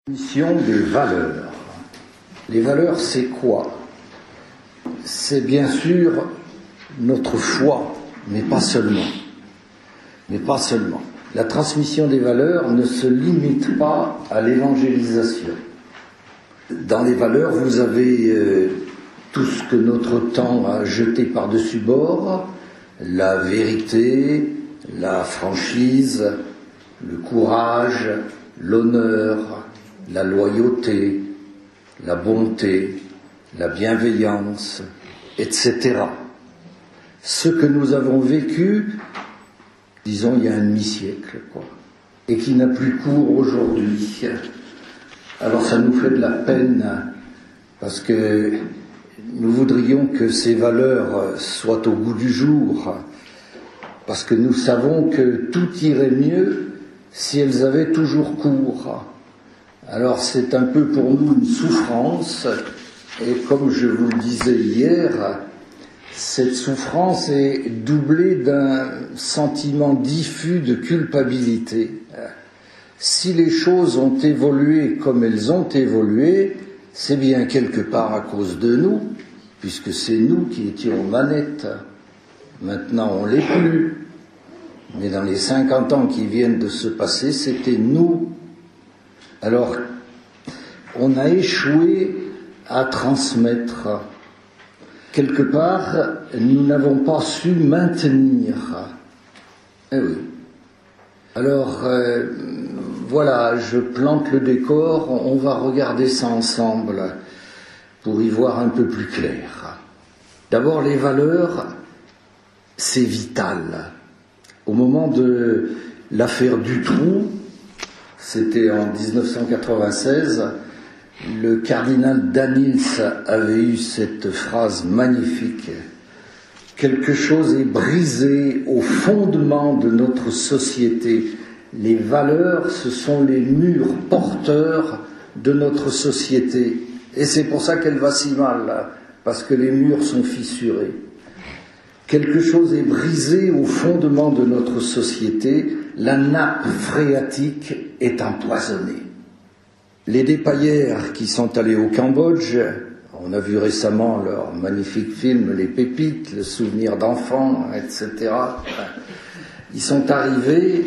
Mission des valeurs. Les valeurs, c'est quoi? C'est bien sûr notre foi, mais pas seulement. Mais pas seulement. La transmission des valeurs ne se limite pas à l'évangélisation. Dans les valeurs, vous avez tout ce que notre temps a jeté par-dessus bord, la vérité, la franchise, le courage, l'honneur, la loyauté, la bonté, la bienveillance, etc. Ce que nous avons vécu, disons il y a un demi-siècle, et qui n'a plus cours aujourd'hui. Alors ça nous fait de la peine, parce que nous voudrions que ces valeurs soient au goût du jour, parce que nous savons que tout irait mieux si elles avaient toujours cours. Alors c'est un peu pour nous une souffrance, et comme je vous le disais hier, cette souffrance est doublée d'un sentiment diffus de culpabilité. Si les choses ont évolué comme elles ont évolué, c'est bien quelque part à cause de nous, puisque c'est nous qui étions aux manettes. Maintenant on ne l'est plus. Mais dans les 50 ans qui viennent de se passer, c'était nous. Alors, on a échoué à transmettre. Quelque part, nous n'avons pas su maintenir. Eh oui. Alors, voilà, je plante le décor, on va regarder ça ensemble pour y voir un peu plus clair. D'abord, les valeurs, c'est vital. Au moment de l'affaire Dutroux, c'était en 1996, le cardinal Danils avait eu cette phrase magnifique. Quelque chose est brisé au fondement de notre société. Les valeurs, ce sont les murs porteurs de notre société. Et c'est pour ça qu'elle va si mal, parce que les murs sont fissurés. Quelque chose est brisé au fondement de notre société, la nappe phréatique est empoisonnée. Les dépaillères qui sont allés au Cambodge, on a vu récemment leur magnifique film Les Pépites, le souvenir d'enfants, etc. Ils sont arrivés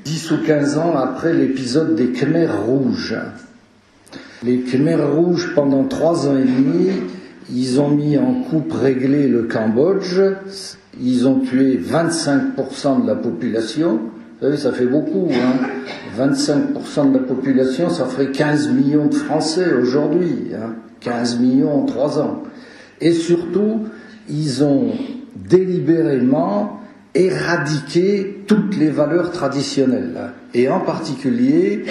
10 ou 15 ans après l'épisode des Khmers rouges. Les Khmers rouges, pendant 3 ans et demi, ils ont mis en coupe réglée le Cambodge, ils ont tué 25% de la population. Vous savez, ça fait beaucoup, 25% de la population, ça ferait 15 millions de Français aujourd'hui, 15 millions en 3 ans. Et surtout, ils ont délibérément éradiqué toutes les valeurs traditionnelles, et en particulier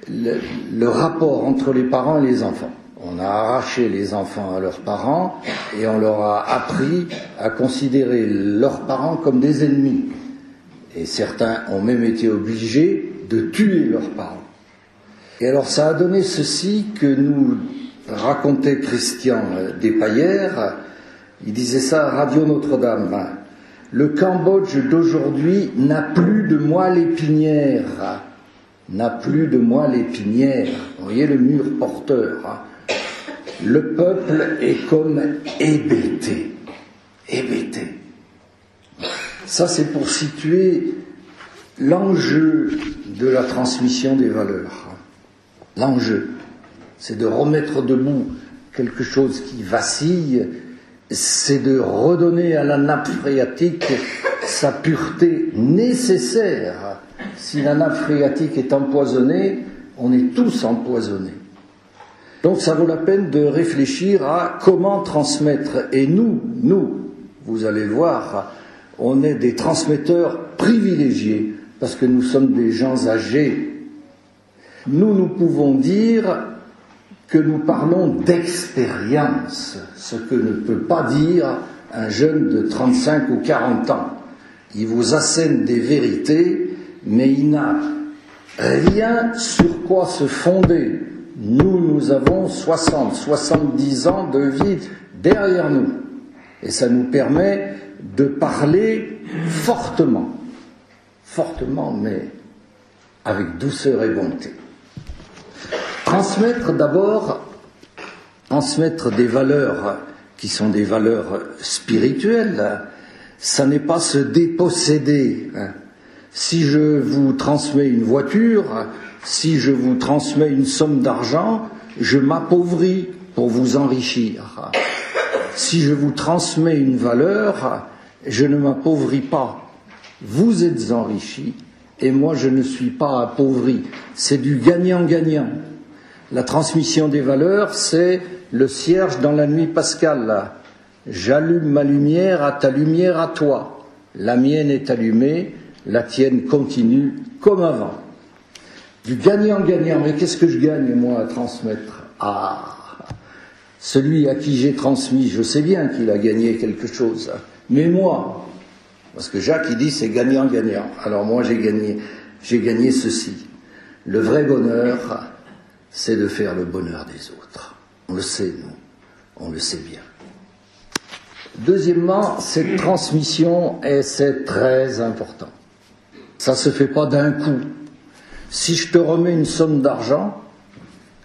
le rapport entre les parents et les enfants. On a arraché les enfants à leurs parents et on leur a appris à considérer leurs parents comme des ennemis. Et certains ont même été obligés de tuer leurs parents. Et alors ça a donné ceci que nous racontait Christian Despaillères. Il disait ça à Radio Notre-Dame. Le Cambodge d'aujourd'hui n'a plus de moelle épinière. N'a plus de moelle épinière. Vous voyez le mur porteur. Le peuple est comme hébété. Hébété. Ça, c'est pour situer l'enjeu de la transmission des valeurs. L'enjeu, c'est de remettre debout quelque chose qui vacille, c'est de redonner à la nappe phréatique sa pureté nécessaire. Si la nappe phréatique est empoisonnée, on est tous empoisonnés. Donc ça vaut la peine de réfléchir à comment transmettre. Et nous, vous allez le voir, on est des transmetteurs privilégiés, parce que nous sommes des gens âgés. Nous pouvons dire que nous parlons d'expérience, ce que ne peut pas dire un jeune de 35 ou 40 ans. Il vous assène des vérités, mais il n'a rien sur quoi se fonder. Nous avons 60, 70 ans de vie derrière nous. Et ça nous permet de parler fortement, mais avec douceur et bonté. Transmettre d'abord, transmettre des valeurs qui sont des valeurs spirituelles, ça n'est pas se déposséder. Si je vous transmets une voiture, si je vous transmets une somme d'argent, je m'appauvris pour vous enrichir. Si je vous transmets une valeur, je ne m'appauvris pas. Vous êtes enrichis et moi je ne suis pas appauvri. C'est du gagnant-gagnant. La transmission des valeurs, c'est le cierge dans la nuit pascale. J'allume ma lumière à ta lumière à toi. La mienne est allumée, la tienne continue comme avant. Du gagnant-gagnant. Mais qu'est-ce que je gagne, moi, à transmettre? Ah, celui à qui j'ai transmis, je sais bien qu'il a gagné quelque chose. Mais moi, parce que Jacques, il dit c'est gagnant-gagnant. Alors moi, j'ai gagné ceci. Le vrai bonheur, c'est de faire le bonheur des autres. On le sait, nous. On le sait bien. Deuxièmement, cette transmission, et c'est très important. Ça se fait pas d'un coup. Si je te remets une somme d'argent,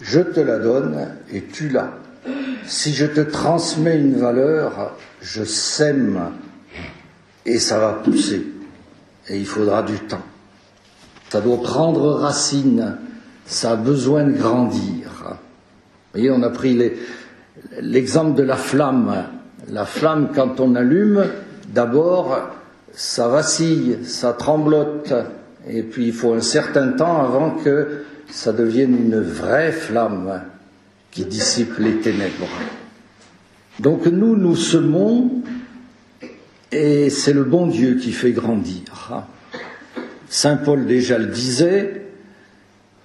je te la donne et tu l'as. Si je te transmets une valeur, je sème et ça va pousser. Et il faudra du temps. Ça doit prendre racine. Ça a besoin de grandir. Vous voyez, on a pris l'exemple de la flamme. La flamme, quand on allume, d'abord, ça vacille, ça tremblote. Et puis, il faut un certain temps avant que ça devienne une vraie flamme qui dissipe les ténèbres. Donc, nous semons, et c'est le bon Dieu qui fait grandir. Saint Paul déjà le disait,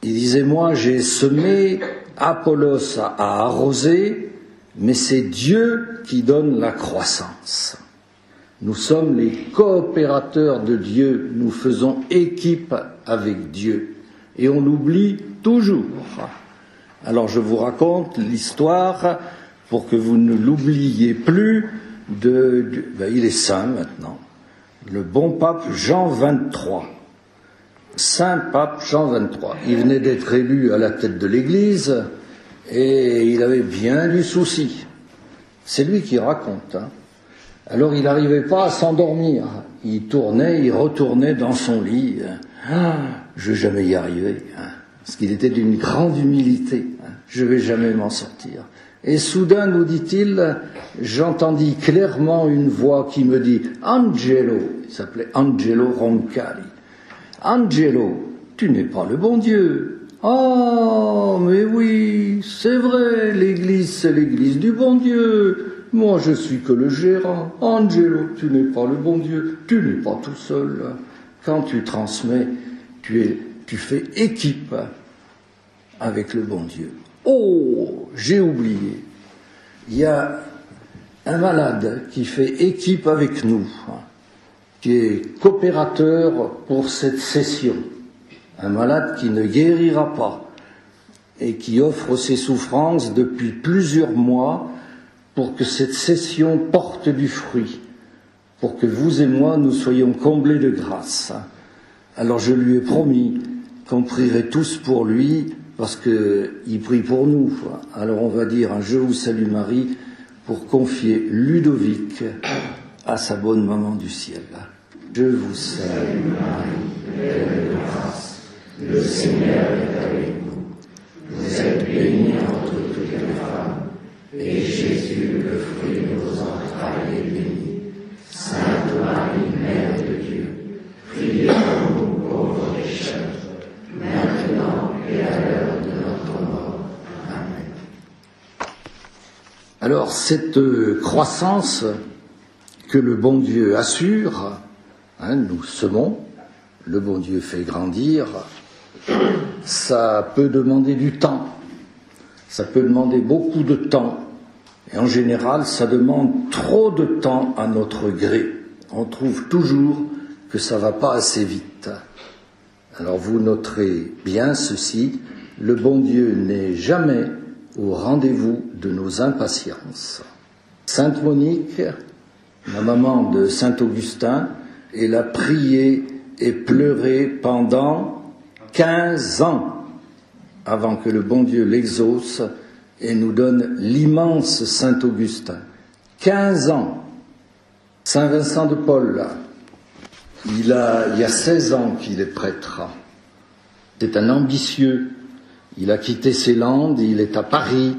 il disait, moi j'ai semé, Apollos a arrosé, mais c'est Dieu qui donne la croissance. Nous sommes les coopérateurs de Dieu, nous faisons équipe avec Dieu. Et on oublie toujours. Alors je vous raconte l'histoire, pour que vous ne l'oubliez plus, il est saint maintenant, le bon pape Jean XXIII. Saint pape Jean XXIII. Il venait d'être élu à la tête de l'Église et il avait bien du souci. C'est lui qui raconte. Alors il n'arrivait pas à s'endormir. Il tournait, il retournait dans son lit. Je vais jamais y arriver. Parce qu'il était d'une grande humilité. Je vais jamais m'en sortir. Et soudain, nous dit-il, j'entendis clairement une voix qui me dit « Angelo », il s'appelait Angelo Roncalli. « Angelo, tu n'es pas le bon Dieu. »« Oh, mais oui, c'est vrai, l'Église, c'est l'Église du bon Dieu. Moi, je suis que le gérant. Angelo, tu n'es pas le bon Dieu. Tu n'es pas tout seul. Quand tu transmets, tu fais équipe avec le bon Dieu. » Oh, j'ai oublié. Il y a un malade qui fait équipe avec nous, qui est coopérateur pour cette session. Un malade qui ne guérira pas et qui offre ses souffrances depuis plusieurs mois pour que cette session porte du fruit, pour que vous et moi, nous soyons comblés de grâce. Alors je lui ai promis qu'on prierait tous pour lui, parce qu'il prie pour nous. Alors on va dire un « Je vous salue Marie » pour confier Ludovic à sa bonne maman du ciel. Je vous salue Marie, pleine de grâce, le Seigneur est avec vous. Vous êtes bénie entre toutes les femmes, et Jésus, le fruit de vos entrailles, est béni. Sainte Marie, Mère de Dieu, priez pour nous pauvres pécheurs, maintenant et à l'heure de notre mort. Amen. Alors, cette croissance que le bon Dieu assure, nous semons, le bon Dieu fait grandir, ça peut demander du temps, ça peut demander beaucoup de temps, et en général, ça demande trop de temps à notre gré. On trouve toujours que ça va pas assez vite. Alors vous noterez bien ceci, le bon Dieu n'est jamais au rendez-vous de nos impatiences. Sainte Monique, la maman de Saint Augustin, elle a prié et pleuré pendant 15 ans avant que le bon Dieu l'exauce et nous donne l'immense Saint Augustin. 15 ans. Saint Vincent de Paul, il y a 16 ans qu'il est prêtre. C'est un ambitieux. Il a quitté ses Landes, il est à Paris,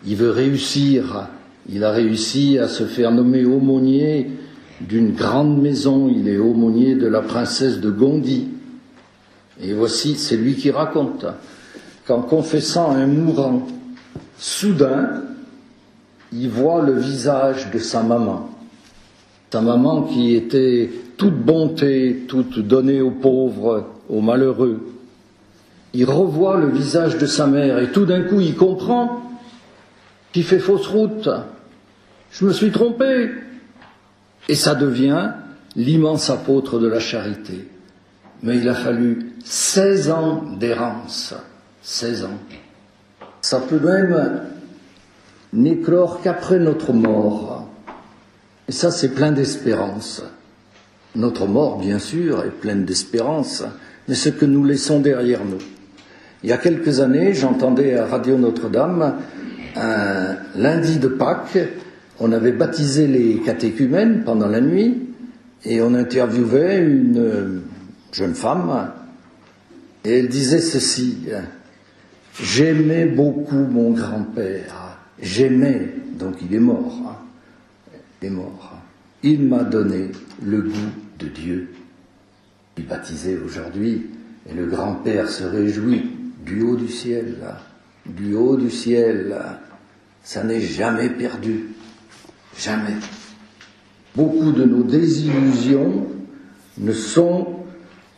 il veut réussir. Il a réussi à se faire nommer aumônier d'une grande maison. Il est aumônier de la princesse de Gondy. Et voici, c'est lui qui raconte qu'en confessant un mourant, soudain, il voit le visage de sa maman. Sa maman qui était toute bonté, toute donnée aux pauvres, aux malheureux. Il revoit le visage de sa mère et tout d'un coup il comprend qu'il fait fausse route. Je me suis trompé. Et ça devient l'immense apôtre de la charité. Mais il a fallu 16 ans d'errance. 16 ans. Ça peut même n'éclore qu'après notre mort. Et ça, c'est plein d'espérance. Notre mort, bien sûr, est pleine d'espérance, mais ce que nous laissons derrière nous. Il y a quelques années, j'entendais à Radio Notre-Dame, un lundi de Pâques, on avait baptisé les catéchumènes pendant la nuit, et on interviewait une jeune femme, et elle disait ceci: « J'aimais beaucoup mon grand-père, j'aimais, donc il est mort, il est mort. Il m'a donné le goût de Dieu. » Il est baptisé aujourd'hui, et le grand-père se réjouit du haut du ciel, du haut du ciel. Ça n'est jamais perdu, jamais. Beaucoup de nos désillusions ne sont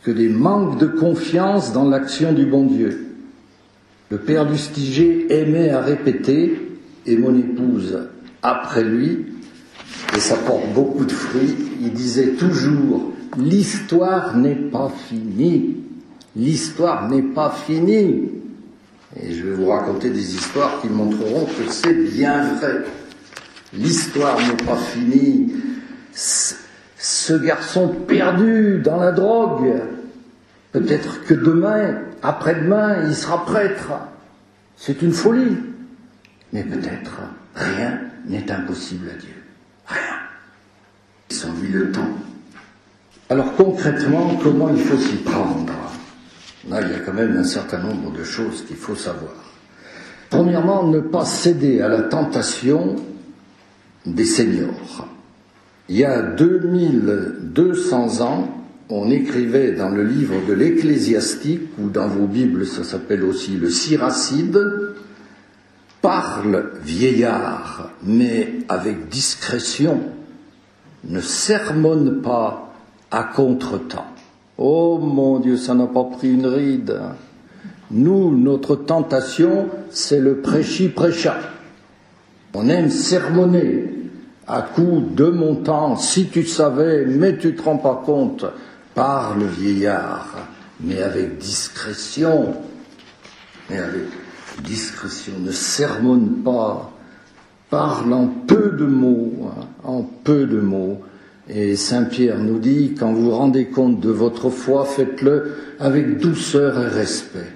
que des manques de confiance dans l'action du bon Dieu. Le père Lustiger aimait à répéter, et mon épouse après lui, et ça porte beaucoup de fruits, il disait toujours: l'histoire n'est pas finie, l'histoire n'est pas finie. Et je vais vous raconter des histoires qui montreront que c'est bien vrai. L'histoire n'est pas finie. Ce garçon perdu dans la drogue, peut-être que demain, après-demain, il sera prêtre. C'est une folie. Mais peut-être rien n'est impossible à Dieu. Rien. Sans lui le temps. Alors concrètement, comment il faut s'y prendre? Là, il y a quand même un certain nombre de choses qu'il faut savoir. Premièrement, ne pas céder à la tentation des seniors. Il y a 2200 ans, on écrivait dans le livre de l'Ecclésiastique, ou dans vos Bibles ça s'appelle aussi le Siracide: « Parle, vieillard, mais avec discrétion, ne sermonne pas à contretemps. » Oh mon Dieu, ça n'a pas pris une ride. Nous, notre tentation, c'est le prêchi-prêcha. On aime sermonner à coups de montant. Si tu savais, mais tu te rends pas compte. Parle, vieillard, mais avec discrétion. Mais avec discrétion, ne sermonne pas. Parle en peu de mots, en peu de mots. Et Saint Pierre nous dit: quand vous rendez compte de votre foi, faites-le avec douceur et respect.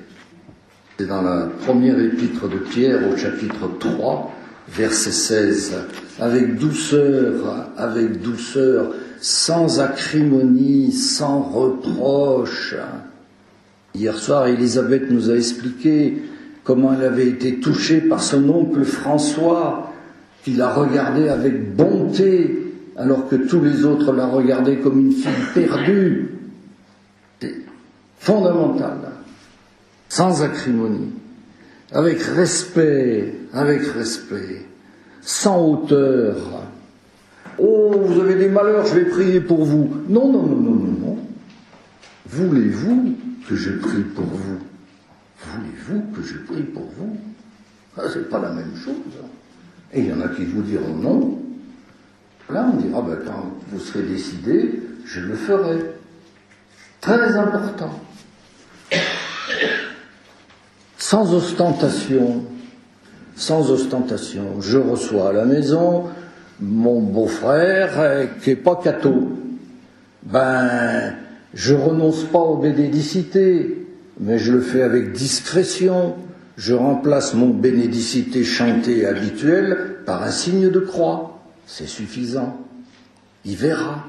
C'est dans la première épître de Pierre, au chapitre 3, verset 16. Avec douceur, sans acrimonie, sans reproche. Hier soir, Élisabeth nous a expliqué comment elle avait été touchée par son oncle François, qui la regardait avec bonté, alors que tous les autres la regardaient comme une fille perdue. C'est fondamental. Sans acrimonie, avec respect, sans hauteur. Oh, vous avez des malheurs, je vais prier pour vous. Non. Voulez-vous que je prie pour vous? Voulez-vous que je prie pour vous? Ah, c'est pas la même chose. Et il y en a qui vous diront non. Là, on dira, quand vous serez décidé, je le ferai. Très important. Sans ostentation. Je reçois à la maison mon beau-frère qui n'est pas catho. Je renonce pas aux bénédicités. mais je le fais avec discrétion. Je remplace mon bénédicité chanté habituel par un signe de croix. C'est suffisant. Il verra.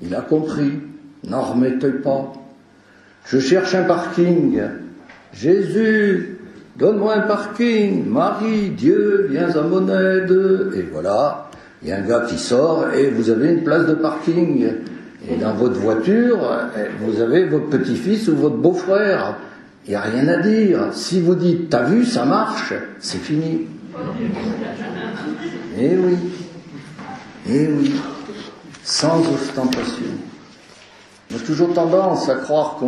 Il a compris. N'en remettez pas. Je cherche un parking. Jésus, donne-moi un parking. Marie, Dieu, viens à mon aide. Et voilà, il y a un gars qui sort et vous avez une place de parking. Et dans votre voiture, vous avez votre petit-fils ou votre beau-frère. Il n'y a rien à dire. Si vous dites, t'as vu, ça marche, c'est fini. Eh oui. Eh oui. Sans ostentation. On a toujours tendance à croire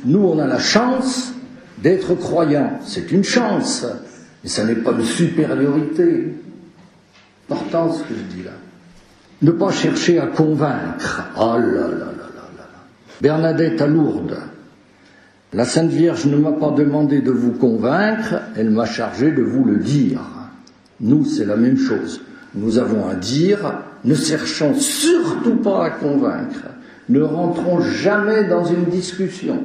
nous on a la chance d'être croyants. C'est une chance, mais ça n'est pas une supériorité. Important ce que je dis là. Ne pas chercher à convaincre. Oh là là là là là. Bernadette à Lourdes. La Sainte Vierge ne m'a pas demandé de vous convaincre, elle m'a chargé de vous le dire. Nous, c'est la même chose. Nous avons à dire, ne cherchons surtout pas à convaincre. Ne rentrons jamais dans une discussion.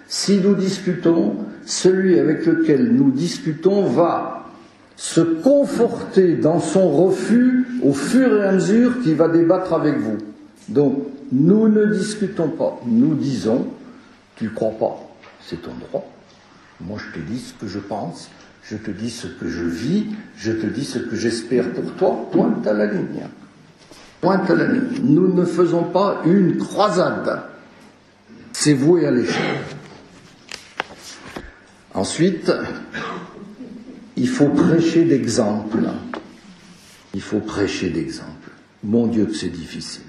Si nous discutons, celui avec lequel nous discutons va se conforter dans son refus au fur et à mesure qu'il va débattre avec vous. Donc, nous ne discutons pas. Nous disons, tu crois pas, c'est ton droit. Moi, je te dis ce que je pense, je te dis ce que je vis, je te dis ce que j'espère pour toi. Pointe à la ligne. Pointe à la ligne. Nous ne faisons pas une croisade. C'est voué à l'échec. Ensuite, il faut prêcher d'exemple. Il faut prêcher d'exemple. Mon Dieu que c'est difficile.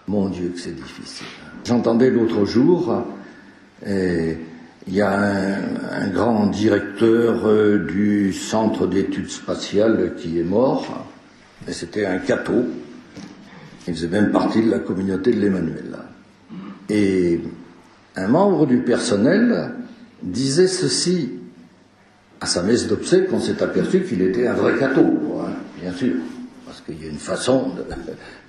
Mon Dieu que c'est difficile. J'entendais l'autre jour, il y a un grand directeur du centre d'études spatiales qui est mort, et c'était un catho. Il faisait même partie de la communauté de l'Emmanuel. Et un membre du personnel disait ceci à sa messe d'obsèques. On s'est aperçu qu'il était un vrai catho, bien sûr, parce qu'il y a une façon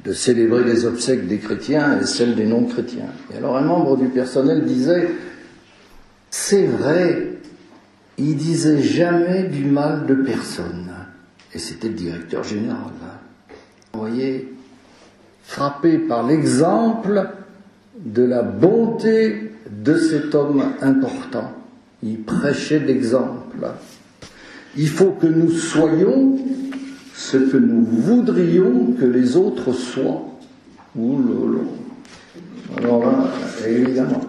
de célébrer les obsèques des chrétiens et celles des non-chrétiens. Et alors un membre du personnel disait, c'est vrai, il disait jamais du mal de personne. Et c'était le directeur général. Vous voyez, frappé par l'exemple de la bonté de cet homme important. Il prêchait d'exemple. Il faut que nous soyons ce que nous voudrions que les autres soient. Ouh là là. Alors là, évidemment.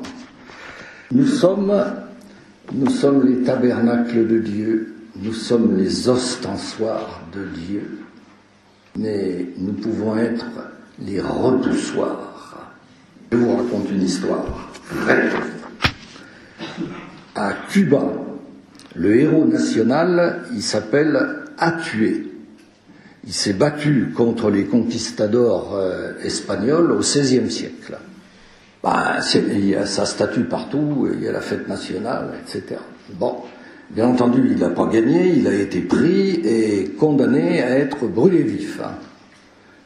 Nous sommes les tabernacles de Dieu, nous sommes les ostensoirs de Dieu, mais nous pouvons être les repoussoirs. Je vous raconte une histoire vraie. À Cuba, le héros national, il s'appelle Atué. Il s'est battu contre les conquistadors espagnols au XVIe siècle. Il y a sa statue partout, il y a la fête nationale, etc. Bon, bien entendu, il n'a pas gagné, il a été pris et condamné à être brûlé vif.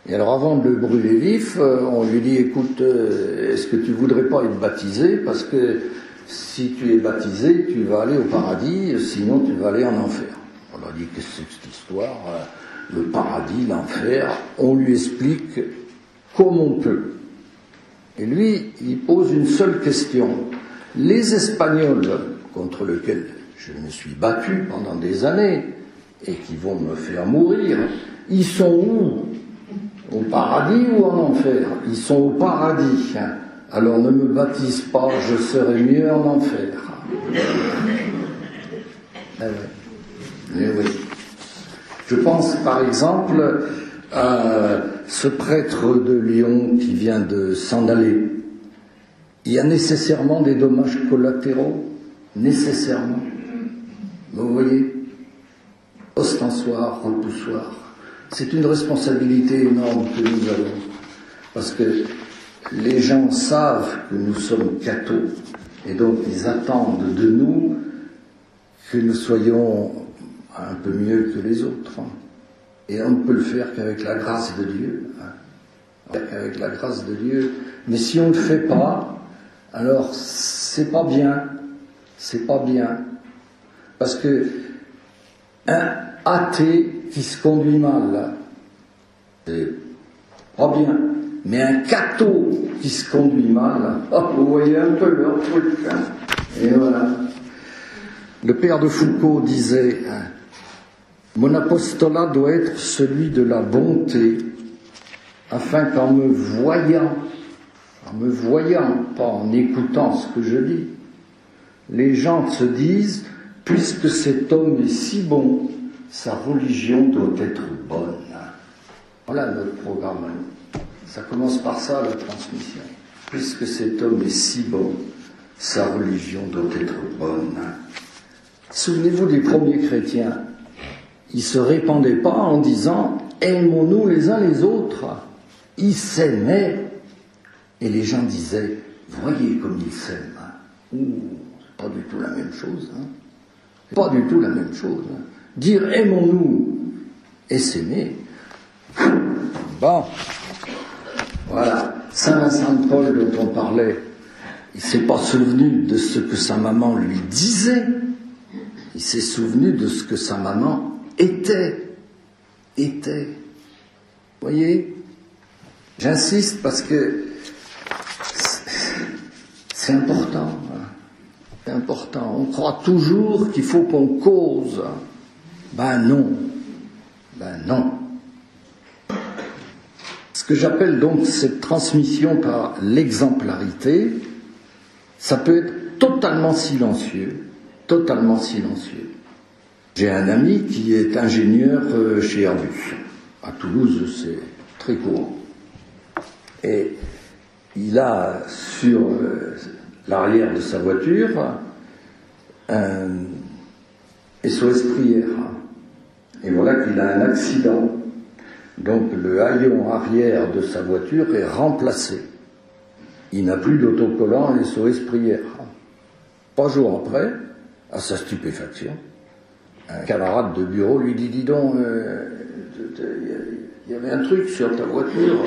Et alors avant de le brûler vif, on lui dit, écoute, est-ce que tu voudrais pas être baptisé? Parce que si tu es baptisé, tu vas aller au paradis, sinon tu vas aller en enfer. On leur dit, qu'est-ce que c'est que cette histoire? Le paradis, l'enfer, on lui explique comme on peut. Et lui, il pose une seule question. Les Espagnols, contre lesquels je me suis battu pendant des années, et qui vont me faire mourir, ils sont où? Au paradis ou en enfer? Ils sont au paradis. Alors ne me baptise pas, je serai mieux en enfer. Oui. Je pense par exemple à ce prêtre de Lyon qui vient de s'en aller. Il y a nécessairement des dommages collatéraux, nécessairement. Vous voyez, ostensoir, repoussoir. C'est une responsabilité énorme que nous avons, parce que les gens savent que nous sommes cathos, et donc ils attendent de nous que nous soyons un peu mieux que les autres. Et on ne peut le faire qu'avec la grâce de Dieu. Avec la grâce de Dieu. Mais si on ne le fait pas, alors c'est pas bien. c'est pas bien. Parce que un athée qui se conduit mal, c'est pas bien. Mais un catho qui se conduit mal, vous voyez un peu leur truc. Hein. Et voilà. Le père de Foucault disait, mon apostolat doit être celui de la bonté, afin qu'en me voyant, pas en écoutant ce que je dis, les gens se disent, puisque cet homme est si bon, sa religion doit être bonne. Voilà notre programme. Ça commence par ça, la transmission. Puisque cet homme est si bon, sa religion doit être bonne. Souvenez-vous des premiers chrétiens. Ils ne se répandaient pas en disant « Aimons-nous les uns les autres ». Ils s'aimaient. Et les gens disaient « Voyez comme ils s'aiment. » C'est pas du tout la même chose. Hein. C'est pas du tout la même chose. Hein. Dire « Aimons-nous » et s'aimer. Bon. Voilà, Saint Vincent de Paul dont on parlait, il ne s'est pas souvenu de ce que sa maman lui disait, il s'est souvenu de ce que sa maman était. Vous voyez, j'insiste parce que c'est important. C'est important. On croit toujours qu'il faut qu'on cause. Ben non. Ce que j'appelle donc cette transmission par l'exemplarité, ça peut être totalement silencieux. J'ai un ami qui est ingénieur chez Airbus. À Toulouse, c'est très courant. Et il a sur l'arrière de sa voiture un SOS prière. Et voilà qu'il a un accident. Donc le haillon arrière de sa voiture est remplacé. Il n'a plus d'autocollant SOS prière. 3 jours après, à sa stupéfaction, un camarade de bureau lui dit « Dis donc, il y avait un truc sur ta voiture,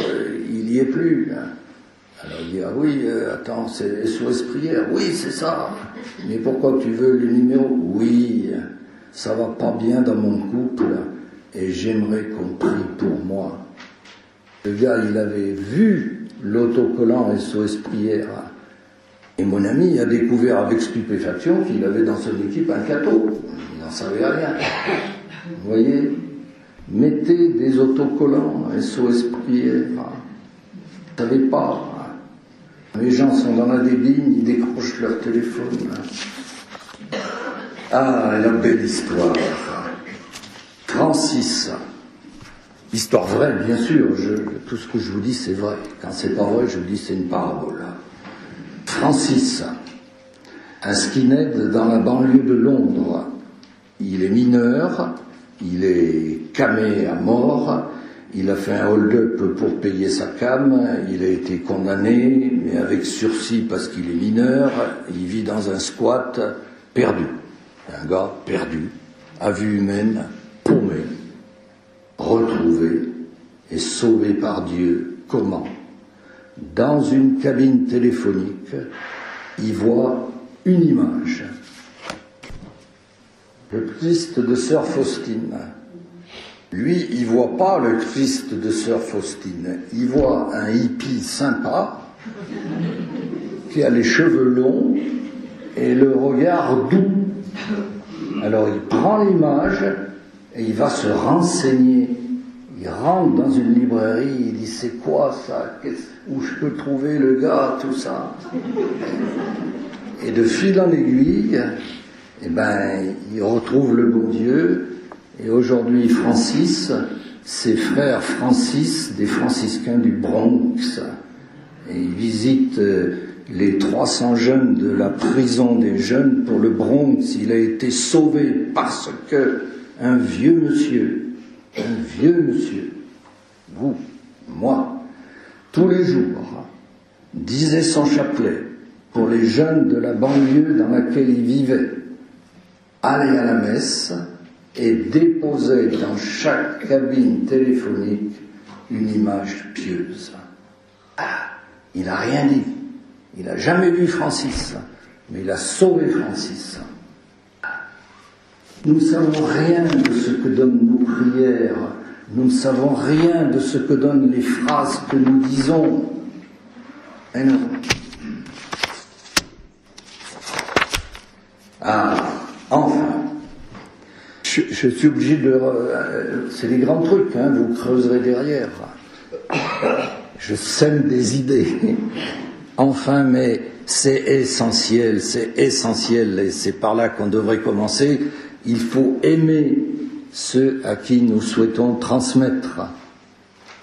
il n'y est plus. » Alors il dit « Ah oui, attends, c'est SOS prière. »« Oui, c'est ça. Mais pourquoi tu veux les numéros ?»« Oui, ça va pas bien dans mon couple. » Et j'aimerais qu'on prie pour moi. Le gars, il avait vu l'autocollant SOS prière. Et mon ami a découvert avec stupéfaction qu'il avait dans son équipe un catho. Il n'en savait rien. Vous voyez, mettez des autocollants SOS prière. Vous ne savez pas. Les gens sont dans la débine, ils décrochent leur téléphone. Ah, la belle histoire. Francis, histoire vraie, bien sûr, tout ce que je vous dis c'est vrai. Quand c'est pas vrai, je vous dis c'est une parabole. Francis, un skinhead dans la banlieue de Londres. Il est mineur, il est camé à mort, il a fait un hold-up pour payer sa cam, il a été condamné, mais avec sursis parce qu'il est mineur, il vit dans un squat perdu. Un gars perdu, à vue humaine, paumé, retrouvé et sauvé par Dieu. Comment ? Dans une cabine téléphonique, il voit une image. Le Christ de Sœur Faustine. Lui, il voit pas le Christ de Sœur Faustine. Il voit un hippie sympa qui a les cheveux longs et le regard doux. Alors il prend l'image et il va se renseigner. Il rentre dans une librairie, il dit c'est quoi ça ? Où je peux trouver le gars, tout ça ? Et de fil en aiguille, il retrouve le bon Dieu. Et aujourd'hui, Francis, ses frères Francis, des franciscains du Bronx, et il visite les 300 jeunes de la prison des jeunes pour le Bronx. Il a été sauvé parce que un vieux monsieur, vous, moi, tous les jours, disait son chapelet pour les jeunes de la banlieue dans laquelle il vivait, allait à la messe et déposait dans chaque cabine téléphonique une image pieuse. Ah, il n'a rien dit. Il n'a jamais vu Francis. mais il a sauvé Francis. Nous ne savons rien de ce que donnent nos prières, nous ne savons rien de ce que donnent les phrases que nous disons. Et non. Enfin, je suis obligé de... c'est des grands trucs, hein, vous creuserez derrière. Je sème des idées. Enfin, mais c'est essentiel, et c'est par là qu'on devrait commencer. Il faut aimer ceux à qui nous souhaitons transmettre.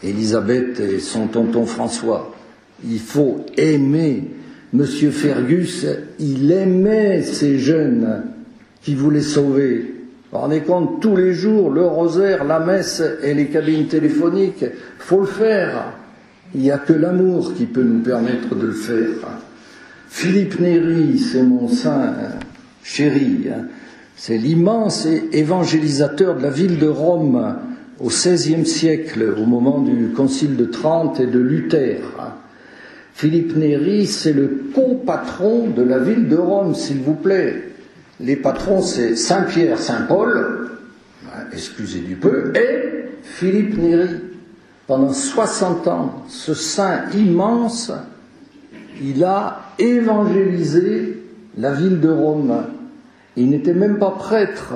Élisabeth et son tonton François. Il faut aimer. Monsieur Fergus, il aimait ces jeunes qui voulaient sauver. Vous vous rendez compte, tous les jours, le rosaire, la messe et les cabines téléphoniques, faut le faire. Il n'y a que l'amour qui peut nous permettre de le faire. Philippe Néri, c'est mon saint chéri, c'est l'immense évangélisateur de la ville de Rome au XVIe siècle, au moment du Concile de Trente et de Luther. Philippe Néri, c'est le co-patron de la ville de Rome, s'il vous plaît. Les patrons, c'est Saint-Pierre, Saint-Paul, excusez du peu, et Philippe Néri. Pendant 60 ans, ce saint immense, il a évangélisé la ville de Rome. Il n'était même pas prêtre.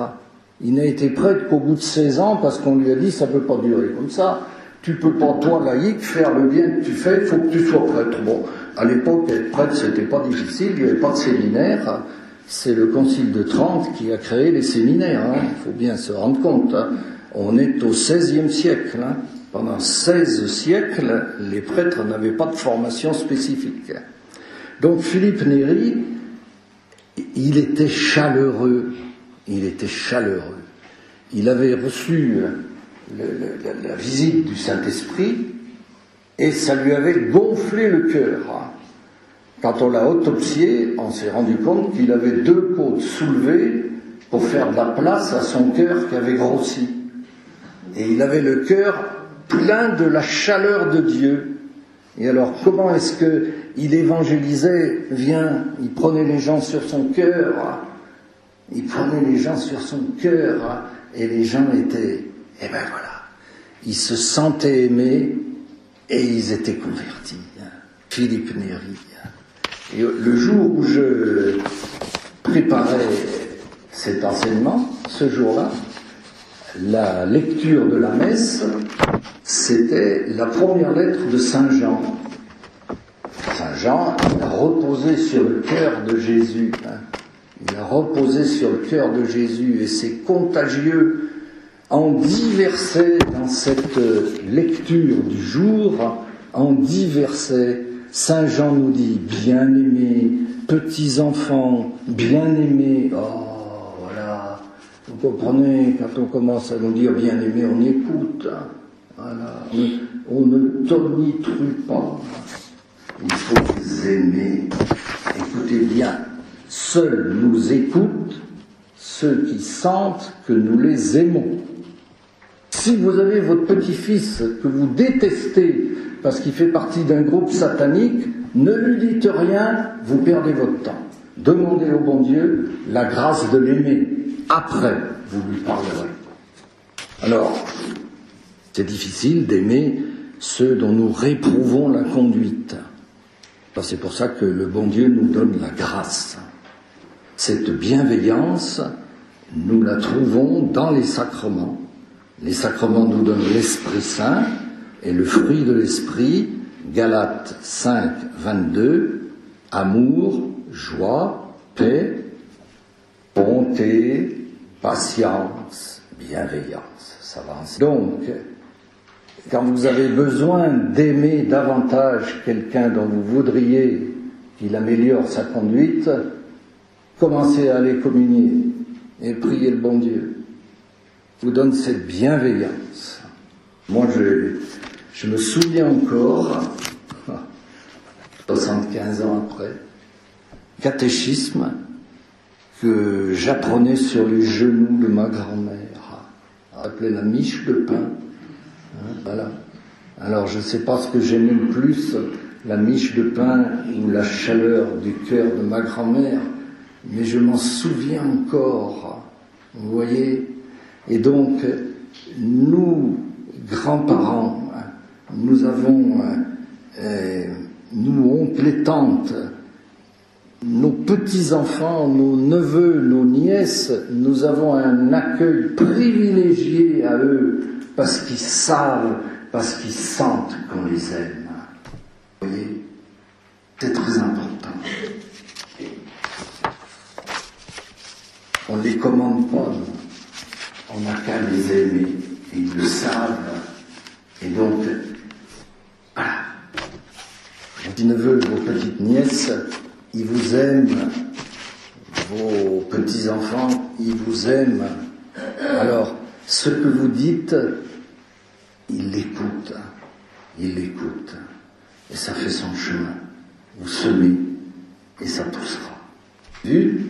Il n'a été prêtre qu'au bout de 16 ans, parce qu'on lui a dit, ça ne peut pas durer comme ça. Tu peux pas, toi, laïque, faire le bien que tu fais, il faut que tu sois prêtre. Bon, à l'époque, être prêtre, c'était pas difficile, il n'y avait pas de séminaire. C'est le Concile de Trente qui a créé les séminaires, hein. Il faut bien se rendre compte, hein. On est au XVIe siècle, hein. Pendant 16 siècles, les prêtres n'avaient pas de formation spécifique. Donc Philippe Néri, il était chaleureux. Il avait reçu la visite du Saint-Esprit et ça lui avait gonflé le cœur. Quand on l'a autopsié, on s'est rendu compte qu'il avait 2 côtes soulevées pour faire de la place à son cœur qui avait grossi. Et il avait le cœur plein de la chaleur de Dieu. Et alors, comment est-ce qu'il évangélisait? Il prenait les gens sur son cœur. Il prenait les gens sur son cœur. Et les gens étaient... Et ben voilà. Ils se sentaient aimés et ils étaient convertis. Philippe Néri. Et le jour où je préparais cet enseignement, ce jour-là, la lecture de la messe, c'était la première lettre de Saint Jean. Saint Jean, il a reposé sur le cœur de Jésus. Il a reposé sur le cœur de Jésus et c'est contagieux. En 10 versets dans cette lecture du jour, en 10 versets, Saint Jean nous dit, bien-aimés, petits enfants, bien-aimés, oh voilà, vous comprenez, quand on commence à nous dire bien-aimés, on écoute, hein, voilà, on ne tonitruit pas, il faut les aimer, écoutez bien, seuls nous écoutent ceux qui sentent que nous les aimons. Si vous avez votre petit-fils que vous détestez parce qu'il fait partie d'un groupe satanique, ne lui dites rien, vous perdez votre temps. Demandez au bon Dieu la grâce de l'aimer. Après, vous lui parlerez. Alors, c'est difficile d'aimer ceux dont nous réprouvons la conduite. Alors, c'est pour ça que le bon Dieu nous donne la grâce. Cette bienveillance, nous la trouvons dans les sacrements. Les sacrements nous donnent l'Esprit Saint et le fruit de l'Esprit, Galates 5, 22, amour, joie, paix, bonté, patience, bienveillance. Ça va ensemble. Donc, quand vous avez besoin d'aimer davantage quelqu'un dont vous voudriez qu'il améliore sa conduite, commencez à aller communier et priez le bon Dieu. Vous donne cette bienveillance. Moi, je me souviens encore, 75 ans après, catéchisme que j'apprenais sur les genoux de ma grand-mère. Elle appelait la miche de pain. Voilà. Alors, je ne sais pas ce que j'aimais le plus, la miche de pain ou la chaleur du cœur de ma grand-mère, mais je m'en souviens encore, vous voyez. Et donc, nous, grands-parents, nous avons, nous, oncles et tantes, nos petits-enfants, nos neveux, nos nièces, nous avons un accueil privilégié à eux, parce qu'ils savent, parce qu'ils sentent qu'on les aime. Vous voyez, c'est très important. On ne les commande pas, nous. On n'a qu'à les aimer, et ils le savent. Et donc, voilà. Vos petits neveux, vos petites nièces, ils vous aiment. Vos petits-enfants, ils vous aiment. Alors, ce que vous dites, ils l'écoutent. Ils l'écoutent. Et ça fait son chemin. Vous semez, et ça poussera. Vu ?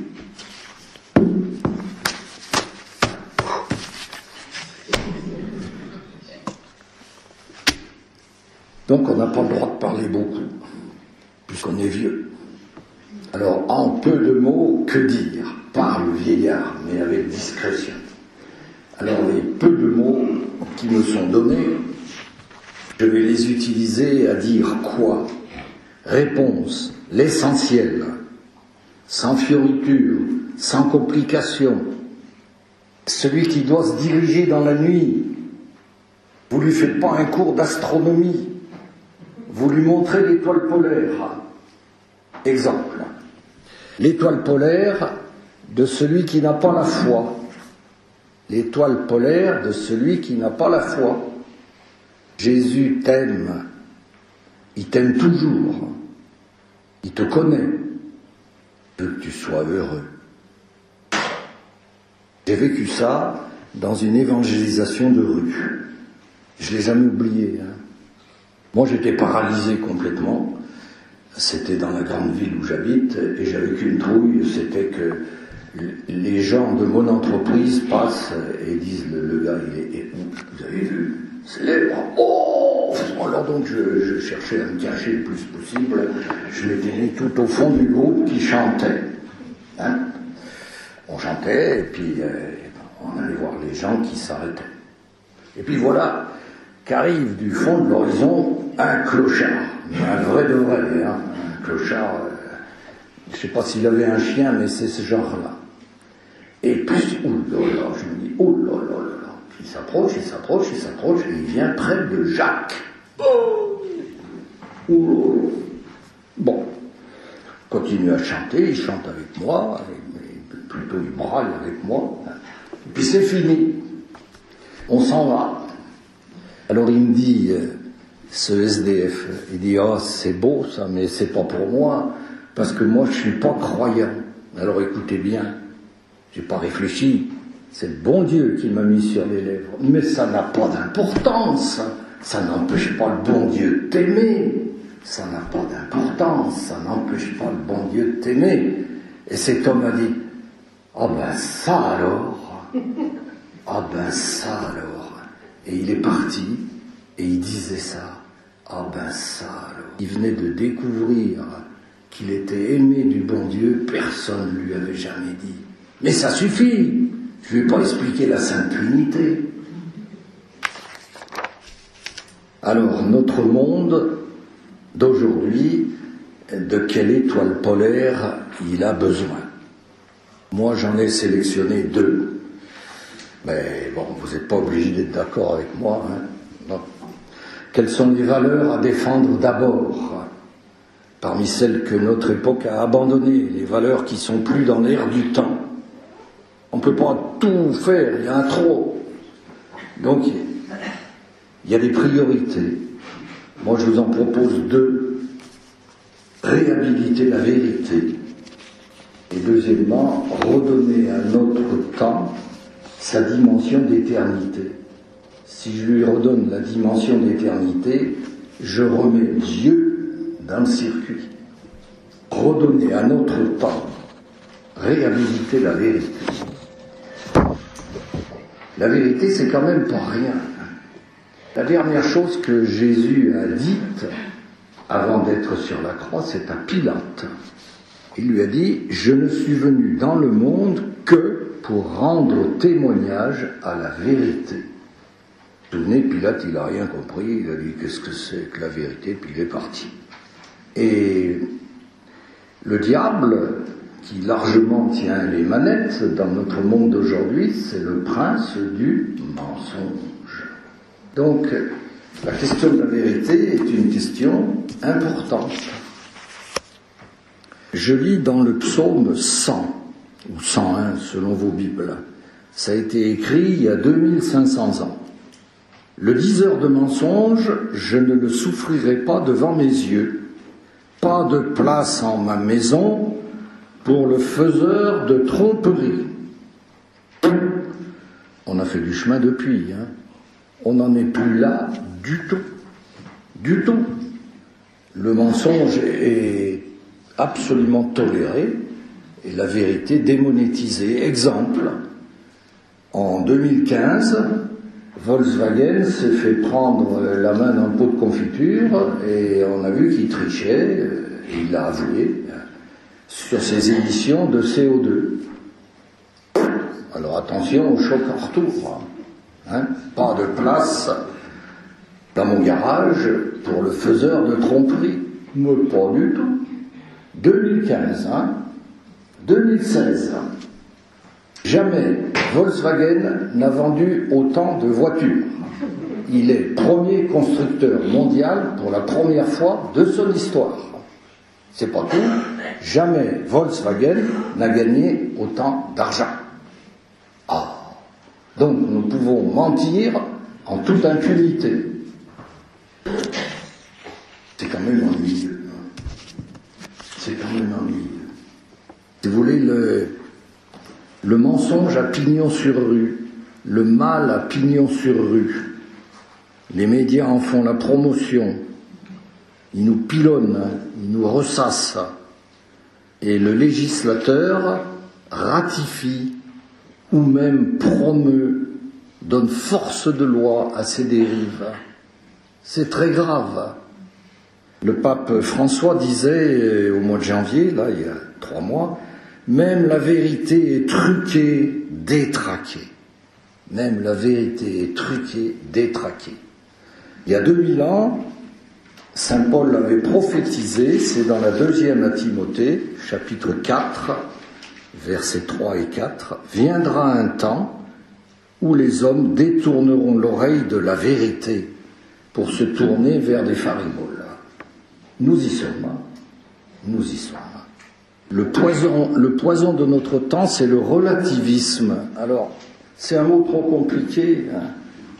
Donc on n'a pas le droit de parler beaucoup, puisqu'on est vieux. Alors, en peu de mots, que dire ? Parle, vieillard, mais avec discrétion. Alors, les peu de mots qui me sont donnés, je vais les utiliser à dire quoi ? Réponse, l'essentiel, sans fioriture, sans complication. Celui qui doit se diriger dans la nuit, vous lui faites pas un cours d'astronomie, vous lui montrez l'étoile polaire. Exemple, l'étoile polaire de celui qui n'a pas la foi. L'étoile polaire de celui qui n'a pas la foi. Jésus t'aime, il t'aime toujours, il te connaît, il veut que tu sois heureux. J'ai vécu ça dans une évangélisation de rue. Je ne l'ai jamais oublié. Moi, j'étais paralysé complètement. C'était dans la grande ville où j'habite, et j'avais qu'une trouille, c'était que les gens de mon entreprise passent et disent, le gars, il est où ? Vous avez vu ? Célèbre. Oh ! Alors donc, je cherchais à me cacher le plus possible. Je m'étais mis tout au fond du groupe qui chantait. On chantait, et puis on allait voir les gens qui s'arrêtaient. Et puis voilà qu'arrive du fond de l'horizon un clochard, un vrai de vrai, un clochard, je ne sais pas s'il avait un chien, mais c'est ce genre-là. Et puis, je me dis, oh là là là là, il s'approche, et il vient près de Jacques. Bon, continue à chanter, il chante avec moi, plutôt il braille avec moi, et puis c'est fini. On s'en va. Alors il me dit, ce SDF, il dit, ah, c'est beau ça, mais c'est pas pour moi, parce que moi je suis pas croyant. Alors écoutez bien, j'ai pas réfléchi, c'est le bon Dieu qui m'a mis sur les lèvres, mais ça n'a pas d'importance, ça n'empêche pas le bon Dieu de t'aimer, ça n'a pas d'importance, ça n'empêche pas le bon Dieu de t'aimer. Et cet homme a dit, ah ben ça alors, ah ben ça alors. Et il est parti, et il disait ça. Ah ben ça alors. Il venait de découvrir qu'il était aimé du bon Dieu, personne ne lui avait jamais dit. Mais ça suffit, je ne vais pas expliquer la Sainte Trinité. Alors, notre monde d'aujourd'hui, de quelle étoile polaire il a besoin ? Moi, j'en ai sélectionné 2. Mais bon, vous n'êtes pas obligé d'être d'accord avec moi. Non. Quelles sont les valeurs à défendre d'abord, parmi celles que notre époque a abandonnées, les valeurs qui sont plus dans l'air du temps. On ne peut pas tout faire, il y a un trop. Donc, il y a des priorités. Moi, je vous en propose 2. Réhabiliter la vérité. Et deuxièmement, redonner à notre temps sa dimension d'éternité. Si je lui redonne la dimension d'éternité, je remets Dieu dans le circuit. Redonner à notre temps, réhabiliter la vérité. La vérité, c'est quand même pas rien. La dernière chose que Jésus a dite avant d'être sur la croix, c'est à Pilate. Il lui a dit « Je ne suis venu dans le monde que pour rendre témoignage à la vérité. » Vous vous souvenez, Pilate, il n'a rien compris, il a dit « Qu'est-ce que c'est que la vérité ?» Puis il est parti. Et le diable, qui largement tient les manettes dans notre monde d'aujourd'hui, c'est le prince du mensonge. Donc, la question de la vérité est une question importante. Je lis dans le psaume 100, ou 101 selon vos Bibles. Ça a été écrit il y a 2500 ans. Le diseur de mensonges, je ne le souffrirai pas devant mes yeux. Pas de place en ma maison pour le faiseur de tromperie. On a fait du chemin depuis, hein. On n'en est plus là du tout. Du tout. Le mensonge est absolument toléré et la vérité démonétisée. Exemple, en 2015, Volkswagen s'est fait prendre la main dans le pot de confiture et on a vu qu'il trichait, et il l'a avoué, sur ses émissions de CO2. Alors attention au choc en retour. Hein, pas de place dans mon garage pour le faiseur de tromperie. Mais pas du tout. 2015, hein, 2016. Jamais Volkswagen n'a vendu autant de voitures. Il est premier constructeur mondial pour la première fois de son histoire. C'est pas tout. Jamais Volkswagen n'a gagné autant d'argent. Ah. Donc nous pouvons mentir en toute impunité. C'est quand même ennuyeux. C'est quand même ennuyeux. Si vous voulez, le mensonge à pignon sur rue, le mal à pignon sur rue, les médias en font la promotion, ils nous pilonnent, ils nous ressassent, et le législateur ratifie ou même promeut, donne force de loi à ces dérives. C'est très grave. Le pape François disait au mois de janvier, là, il y a 3 mois, même la vérité est truquée, détraquée. Même la vérité est truquée, détraquée. Il y a 2000 ans, saint Paul l'avait prophétisé, c'est dans la 2e à Timothée, chapitre 4, versets 3 et 4, « Viendra un temps où les hommes détourneront l'oreille de la vérité pour se tourner vers des fariboles. » Nous y sommes. Nous y sommes. Le poison de notre temps, c'est le relativisme. Alors, c'est un mot trop compliqué. Hein.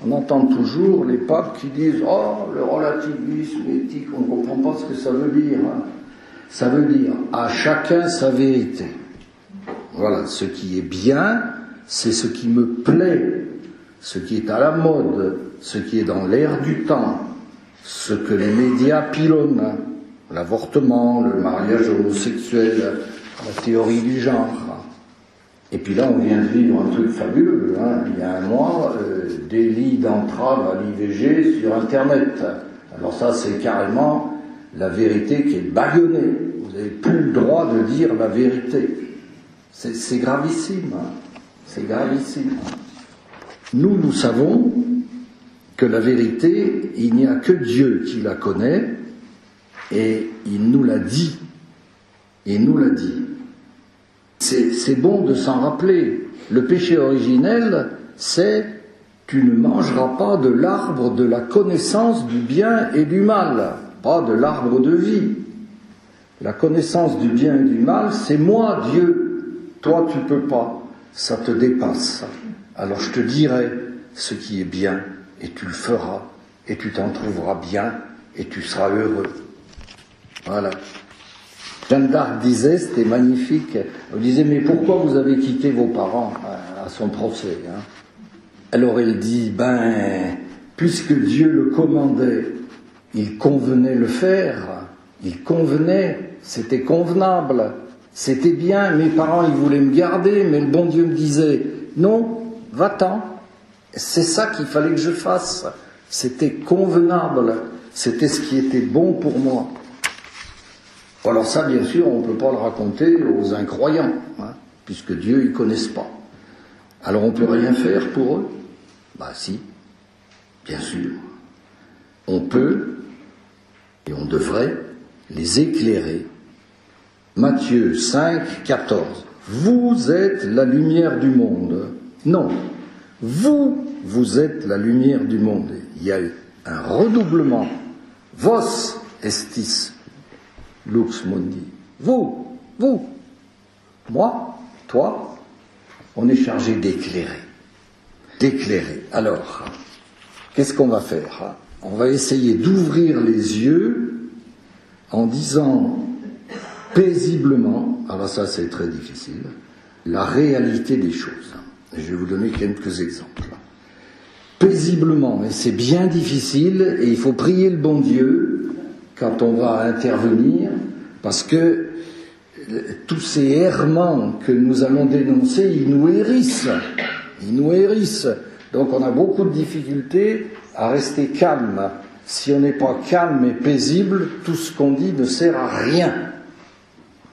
On entend toujours les papes qui disent « Oh, le relativisme éthique, on ne comprend pas ce que ça veut dire. Hein. » Ça veut dire « à chacun sa vérité ». Voilà, ce qui est bien, c'est ce qui me plaît, ce qui est à la mode, ce qui est dans l'air du temps, ce que les médias pilonnent, l'avortement, le mariage homosexuel, la théorie du genre. Et puis là, on vient de vivre un truc fabuleux, hein. Il y a un mois, délit d'entrave à l'IVG sur Internet. Alors ça, c'est carrément la vérité qui est bâillonnée. Vous n'avez plus le droit de dire la vérité. C'est gravissime. C'est gravissime. Nous savons que la vérité, il n'y a que Dieu qui la connaît, et il nous l'a dit. Il nous l'a dit. C'est bon de s'en rappeler. Le péché originel, c'est « tu ne mangeras pas de l'arbre de la connaissance du bien et du mal », pas de l'arbre de vie. La connaissance du bien et du mal, c'est moi, Dieu. Toi, tu peux pas. Ça te dépasse. Alors je te dirai ce qui est bien, et tu le feras, et tu t'en trouveras bien, et tu seras heureux. Voilà. Jeanne d'Arc disait, c'était magnifique, elle disait, mais pourquoi vous avez quitté vos parents à son procès, hein? Alors elle dit, puisque Dieu le commandait, il convenait le faire, il convenait, c'était convenable, c'était bien, mes parents ils voulaient me garder, mais le bon Dieu me disait, non, va-t'en, c'est ça qu'il fallait que je fasse, c'était convenable, c'était ce qui était bon pour moi. Alors ça, bien sûr, on ne peut pas le raconter aux incroyants, hein, puisque Dieu, ils ne connaissent pas. Alors on ne peut rien faire pour eux? Bah si, bien sûr. On peut, et on devrait, les éclairer. Matthieu 5, 14. Vous êtes la lumière du monde. Non, vous êtes la lumière du monde. Il y a eu un redoublement. Vos estis lux mundi. Vous, moi, toi, on est chargé d'éclairer. D'éclairer. Alors, qu'est-ce qu'on va faire? On va essayer d'ouvrir les yeux en disant paisiblement, alors ça c'est très difficile, la réalité des choses. Et je vais vous donner quelques exemples. Paisiblement, mais c'est bien difficile et il faut prier le bon Dieu quand on va intervenir, parce que tous ces errements que nous allons dénoncer, ils nous hérissent. Donc on a beaucoup de difficultés à rester calme. Si on n'est pas calme et paisible, tout ce qu'on dit ne sert à rien.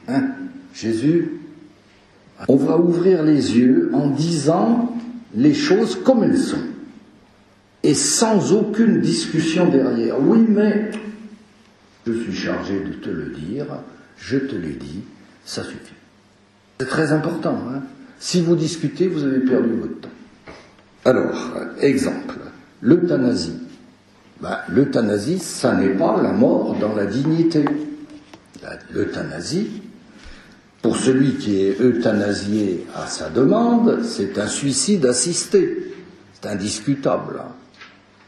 Hein? Jésus, on va ouvrir les yeux en disant les choses comme elles sont. Et sans aucune discussion derrière. Oui, mais je suis chargé de te le dire, je te l'ai dit, ça suffit. C'est très important. Hein? Si vous discutez, vous avez perdu votre temps. Alors, exemple, l'euthanasie. L'euthanasie, ça n'est pas la mort dans la dignité. L'euthanasie, pour celui qui est euthanasié à sa demande, c'est un suicide assisté. C'est indiscutable.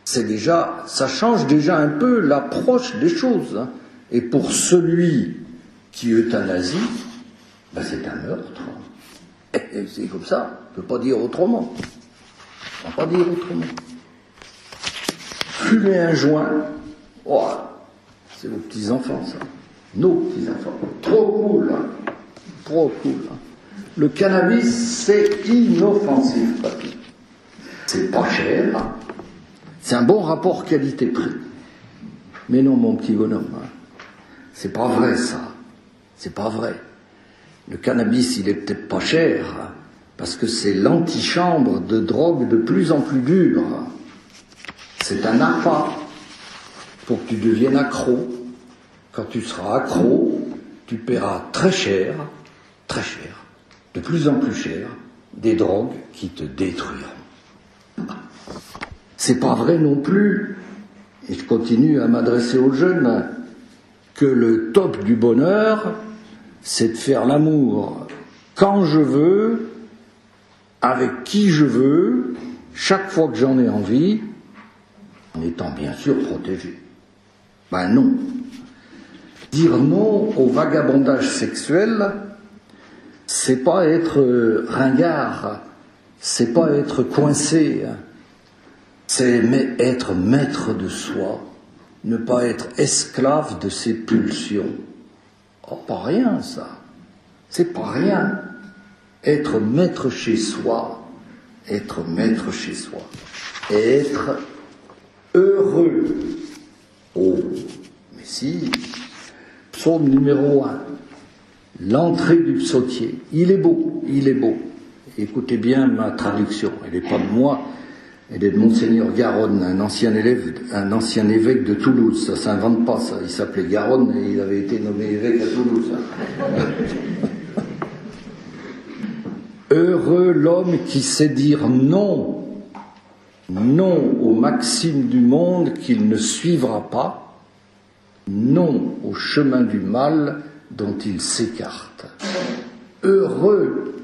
Ça change déjà un peu l'approche des choses. Hein. Et pour celui qui euthanasie, c'est un meurtre. Et c'est comme ça, on ne peut pas dire autrement. Fumer un joint, c'est vos petits-enfants, ça. Nos petits-enfants. Trop cool. Le cannabis, c'est inoffensif, papy. C'est pas cher. C'est un bon rapport qualité-prix. Mais non, mon petit bonhomme, c'est pas vrai, ça. C'est pas vrai. Le cannabis, il est peut-être pas cher, parce que c'est l'antichambre de drogue de plus en plus dure. C'est un appât pour que tu deviennes accro. Quand tu seras accro, tu paieras très cher, de plus en plus cher, des drogues qui te détruiront. C'est pas vrai non plus, et je continue à m'adresser aux jeunes, que le top du bonheur, c'est de faire l'amour quand je veux, avec qui je veux, chaque fois que j'en ai envie, en étant bien sûr protégé. Non. Dire non au vagabondage sexuel, c'est pas être ringard, c'est pas être coincé, c'est être maître de soi, ne pas être esclave de ses pulsions. Pas rien, ça. C'est pas rien. Être maître chez soi. Et être heureux. Mais si. Psaume numéro 1. L'entrée du psautier. Il est beau. Écoutez bien ma traduction. Elle n'est pas de moi. Elle est de Monseigneur Garonne, un ancien évêque de Toulouse. Ça s'invente pas, ça. Il s'appelait Garonne et il avait été nommé évêque à Toulouse. Heureux l'homme qui sait dire non aux maximes du monde qu'il ne suivra pas, non au chemin du mal dont il s'écarte. Heureux.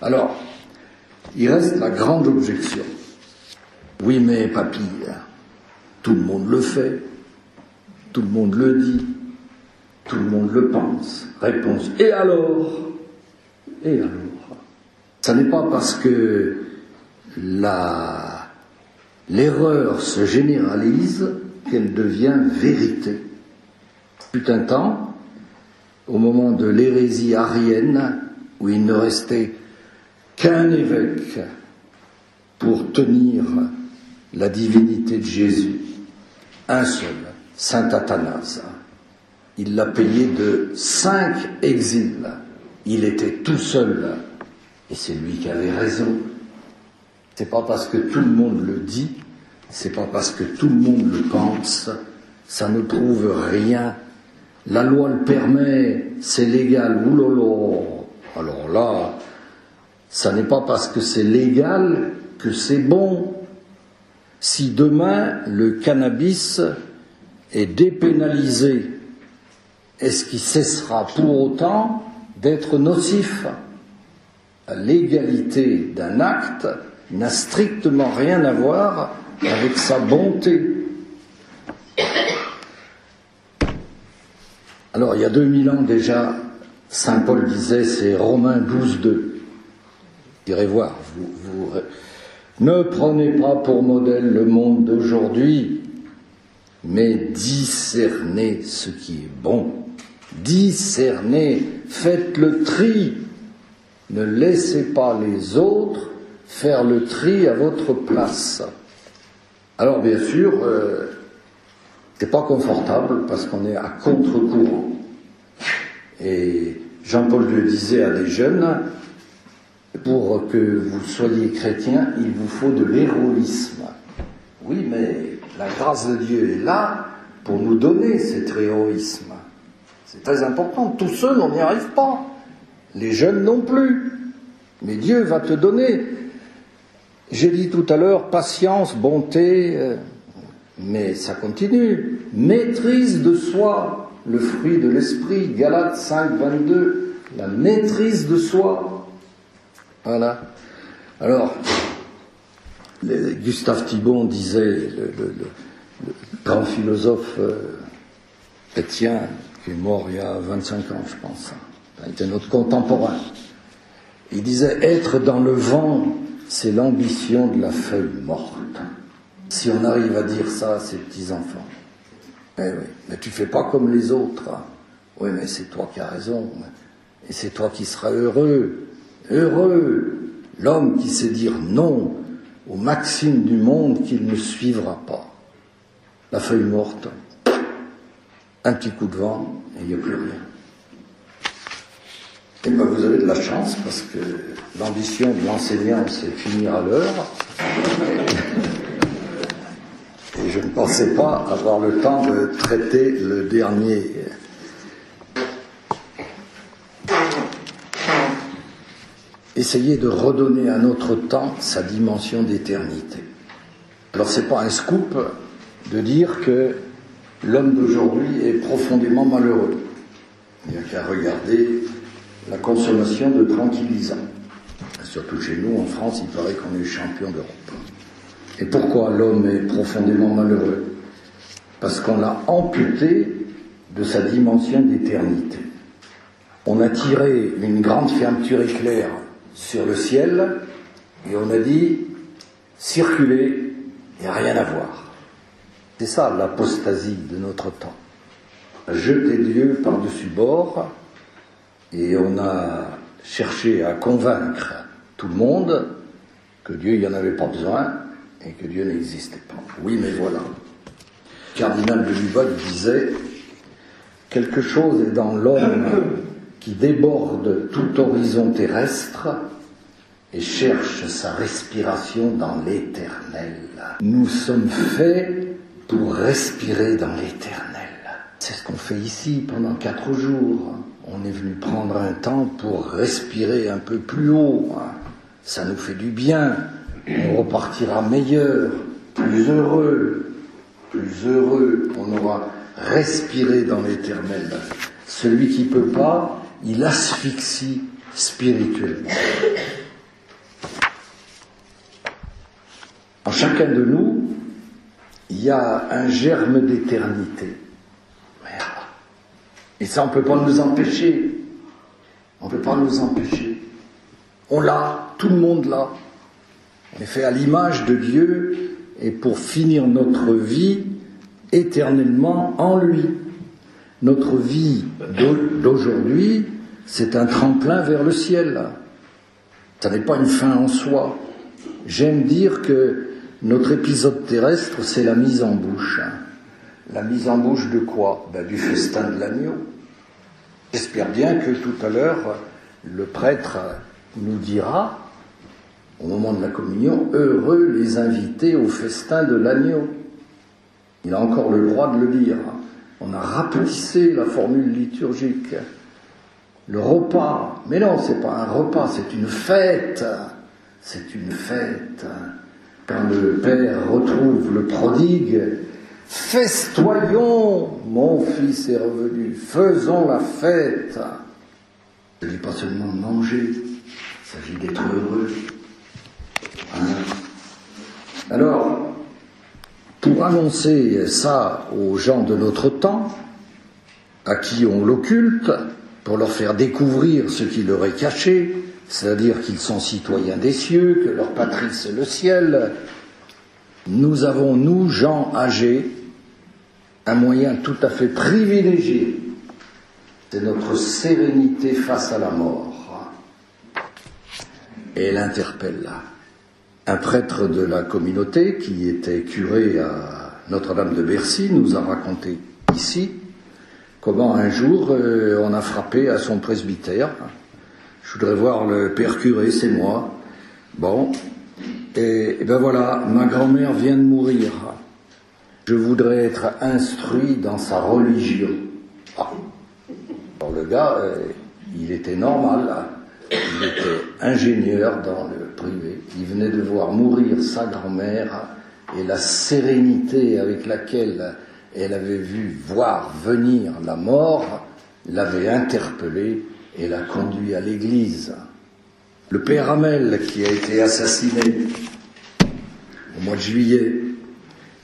Alors, il reste la grande objection. Oui, mais papy, tout le monde le fait, tout le monde le dit, tout le monde le pense. Réponse. Et alors? Ça n'est pas parce que l'erreur se généralise qu'elle devient vérité. Fut un temps, au moment de l'hérésie arienne, où il ne restait qu'un évêque pour tenir la divinité de Jésus, un seul, saint Athanase. Il l'a payé de 5 exils. Il était tout seul. Et c'est lui qui avait raison. C'est pas parce que tout le monde le dit, c'est pas parce que tout le monde le pense, ça ne prouve rien. La loi le permet, c'est légal, oulala. Alors là, ça n'est pas parce que c'est légal que c'est bon. Si demain le cannabis est dépénalisé, est-ce qu'il cessera pour autant d'être nocif? La légalité d'un acte n'a strictement rien à voir avec sa bonté. Alors, il y a 2000 ans déjà, saint Paul disait, c'est Romains 12, 2. Vous irez voir, ne prenez pas pour modèle le monde d'aujourd'hui, mais discernez ce qui est bon. Discernez, faites le tri. Ne laissez pas les autres faire le tri à votre place. Alors bien sûr, c'est pas confortable parce qu'on est à contre-courant. Et Jean-Paul le disait à des jeunes, pour que vous soyez chrétien, il vous faut de l'héroïsme. Oui, mais la grâce de Dieu est là pour nous donner cet héroïsme. C'est très important. Tout seul, on n'y arrive pas. Les jeunes non plus. Mais Dieu va te donner. J'ai dit tout à l'heure, patience, bonté, mais ça continue. Maîtrise de soi, le fruit de l'esprit, Galates 5, 22, la maîtrise de soi. Voilà. Alors, Gustave Thibon disait, le grand philosophe chrétien, qui est mort il y a 25 ans, je pense, il était notre contemporain. Il disait, être dans le vent, c'est l'ambition de la feuille morte. Si on arrive à dire ça à ses petits-enfants. Eh oui, mais tu fais pas comme les autres. Hein. Oui, mais c'est toi qui as raison. Et c'est toi qui seras heureux. Heureux, l'homme qui sait dire non aux maximes du monde qu'il ne suivra pas. La feuille morte, un petit coup de vent, et il n'y a plus rien. Et bien vous avez de la chance, parce que l'ambition de l'enseignant, c'est finir à l'heure. Et je ne pensais pas avoir le temps de traiter le dernier. Essayez de redonner à notre temps sa dimension d'éternité. Alors c'est pas un scoop de dire que l'homme d'aujourd'hui est profondément malheureux. Il n'y a qu'à regarder la consommation de tranquillisants. Surtout chez nous, en France, il paraît qu'on est champion d'Europe. Et pourquoi l'homme est profondément malheureux? Parce qu'on l'a amputé de sa dimension d'éternité. On a tiré une grande fermeture éclair sur le ciel et on a dit circulez, il n'y a rien à voir. C'est ça l'apostasie de notre temps. Jeter Dieu par-dessus bord et on a cherché à convaincre tout le monde que Dieu, il n'y en avait pas besoin et que Dieu n'existait pas. Oui, mais voilà. Le cardinal de Lubac disait « Quelque chose est dans l'homme qui déborde tout horizon terrestre et cherche sa respiration dans l'éternel. Nous sommes faits pour respirer dans l'éternel. » C'est ce qu'on fait ici pendant 4 jours. On est venu prendre un temps pour respirer un peu plus haut. Ça nous fait du bien. On repartira meilleur, plus heureux. On aura respiré dans l'éternel. Celui qui ne peut pas, il asphyxie spirituellement. En chacun de nous, il y a un germe d'éternité. Et ça, on ne peut pas nous empêcher. On ne peut pas nous empêcher. On l'a, tout le monde l'a. On est fait à l'image de Dieu et pour finir notre vie éternellement en lui. Notre vie d'aujourd'hui, c'est un tremplin vers le ciel. Ça n'est pas une fin en soi. J'aime dire que notre épisode terrestre, c'est la mise en bouche. La mise en bouche de quoi? Du festin de l'agneau. J'espère bien que tout à l'heure, le prêtre nous dira, au moment de la communion, heureux les invités au festin de l'agneau. Il a encore le droit de le dire. On a rapetissé la formule liturgique. Le repas, mais non, c'est pas un repas, c'est une fête. C'est une fête. Quand le Père retrouve le prodigue, festoyons, mon fils est revenu, faisons la fête. Il ne s'agit pas seulement de manger, il s'agit d'être heureux. Alors, pour annoncer ça aux gens de notre temps, à qui on l'occulte, pour leur faire découvrir ce qui leur est caché, c'est-à-dire qu'ils sont citoyens des cieux, que leur patrie c'est le ciel, nous avons, nous, gens âgés, un moyen tout à fait privilégié, c'est notre sérénité face à la mort. Et elle interpelle là. Un prêtre de la communauté, qui était curé à Notre-Dame de Bercy, nous a raconté ici comment un jour on a frappé à son presbytère. Je voudrais voir le père curé, c'est moi. Bon, et ben voilà, ma grand-mère vient de mourir. Je voudrais être instruit dans sa religion. Alors le gars, il était normal, il était ingénieur dans le privé. Il venait de voir mourir sa grand-mère et la sérénité avec laquelle elle avait vu voir venir la mort l'avait interpellé et l'a conduit à l'église. Le père Hamel, qui a été assassiné au mois de juillet,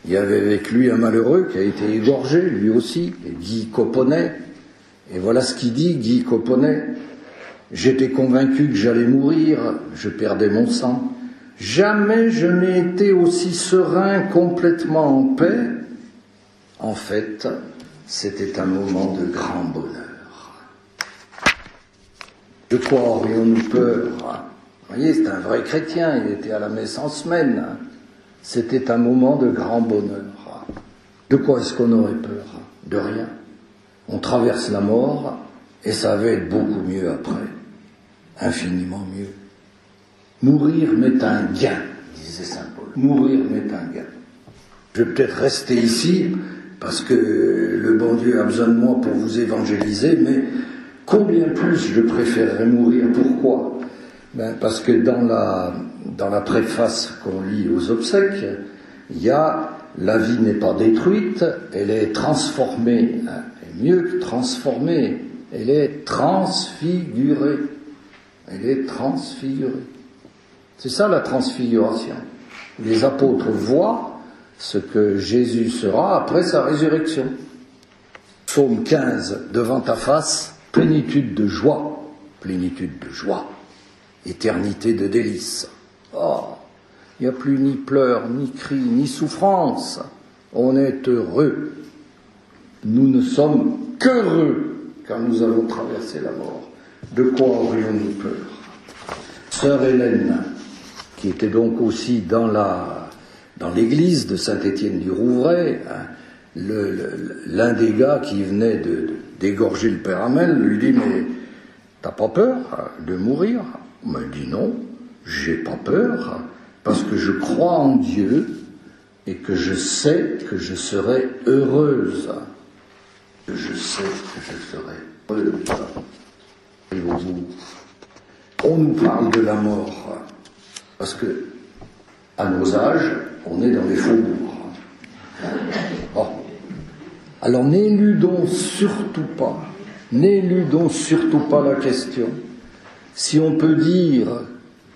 il y avait avec lui un malheureux qui a été égorgé, lui aussi, Guy Coponnet. Et voilà ce qu'il dit, Guy Coponnet. J'étais convaincu que j'allais mourir, je perdais mon sang. Jamais je n'ai été aussi serein, complètement en paix. En fait, c'était un moment de grand bonheur. De quoi aurions-nous peur? Vous voyez, c'est un vrai chrétien, il était à la messe en semaine. C'était un moment de grand bonheur. De quoi est-ce qu'on aurait peur? De rien. On traverse la mort et ça va être beaucoup mieux après. Infiniment mieux. Mourir m'est un gain, disait saint Paul. Mourir m'est un gain. Je vais peut-être rester ici parce que le bon Dieu a besoin de moi pour vous évangéliser, mais combien plus je préférerais mourir. Pourquoi? Parce que dans la préface qu'on lit aux obsèques, il y a « La vie n'est pas détruite, elle est transformée ». Et mieux que transformée, elle est transfigurée. Elle est transfigurée. C'est ça la transfiguration. Les apôtres voient ce que Jésus sera après sa résurrection. Psaume 15, devant ta face, plénitude de joie, éternité de délices. Oh, il n'y a plus ni pleurs, ni cris, ni souffrance. On est heureux. Nous ne sommes qu'heureux quand nous avons traversé la mort. De quoi aurions-nous peur? Sœur Hélène, qui était donc aussi dans l'église de Saint-Étienne-du-Rouvray, l'un des gars qui venait d'égorger le père Hamel lui dit « Mais t'as pas peur de mourir ?» Il m'a dit « Non, j'ai pas peur, parce que je crois en Dieu et que je sais que je serai heureuse. » Je sais que je serai heureuse. Et au bout, on nous parle de la mort, parce que, à nos âges, on est dans les faubourgs. Oh. Alors n'éludons surtout pas la question. Si on peut dire,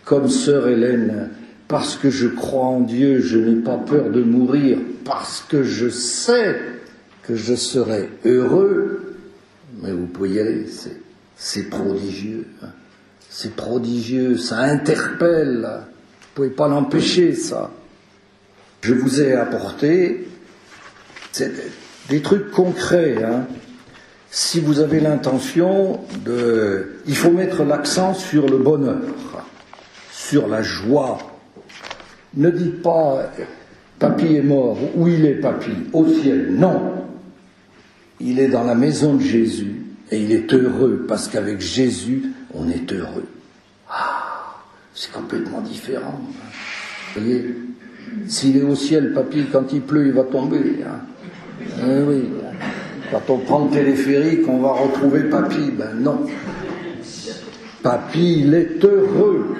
comme sœur Hélène, parce que je crois en Dieu, je n'ai pas peur de mourir, parce que je sais que je serai heureux, mais vous pouvez y aller, c'est prodigieux. C'est prodigieux, ça interpelle. Vous ne pouvez pas l'empêcher, ça. Je vous ai apporté des trucs concrets. Si vous avez l'intention il faut mettre l'accent sur le bonheur, sur la joie. Ne dites pas « Papy est mort, où il est papy? Au ciel ». Non. il est dans la maison de Jésus et il est heureux parce qu'avec Jésus, on est heureux. Ah, c'est complètement différent. Vous voyez, s'il est au ciel, papy, quand il pleut, il va tomber. Hein. Eh oui, quand on prend le téléphérique, on va retrouver papy. Ben non. Papy, il est heureux.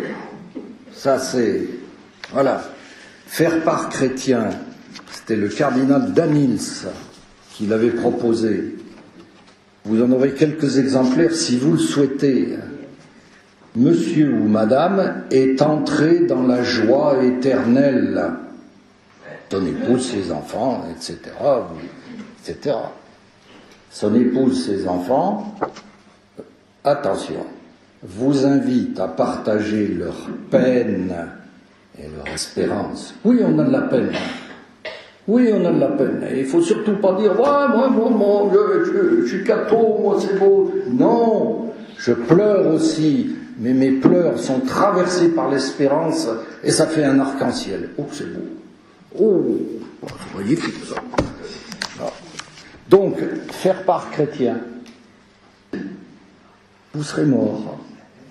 Ça, c'est... Voilà. Faire part chrétien, c'était le cardinal Danils qui l'avait proposé. Vous en aurez quelques exemplaires si vous le souhaitez. Monsieur ou madame est entré dans la joie éternelle. Son épouse, ses enfants, etc. etc. Son épouse, ses enfants, attention, vous invite à partager leur peine et leur espérance. Oui, on a de la peine. Oui, on a de la peine. Et il ne faut surtout pas dire « Ouais, moi, je suis catho, moi, c'est beau. » Non, je pleure aussi, mais mes pleurs sont traversés par l'espérance et ça fait un arc-en-ciel. Oh, c'est beau. Oh, vous voyez tout ça. Donc, faire part chrétien. Vous serez morts,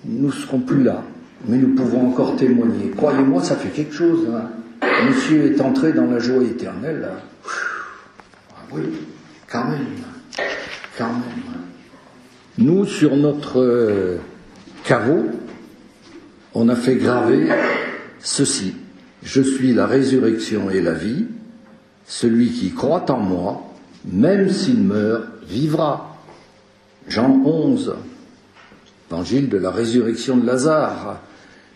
nous ne serons plus là, mais nous pouvons encore témoigner. Croyez-moi, ça fait quelque chose. Hein. Monsieur est entré dans la joie éternelle. Ah oui, quand même. Quand même. Nous, sur notre caveau, on a fait graver ceci. Je suis la résurrection et la vie. Celui qui croit en moi, même s'il meurt, vivra. Jean 11, évangile de la résurrection de Lazare.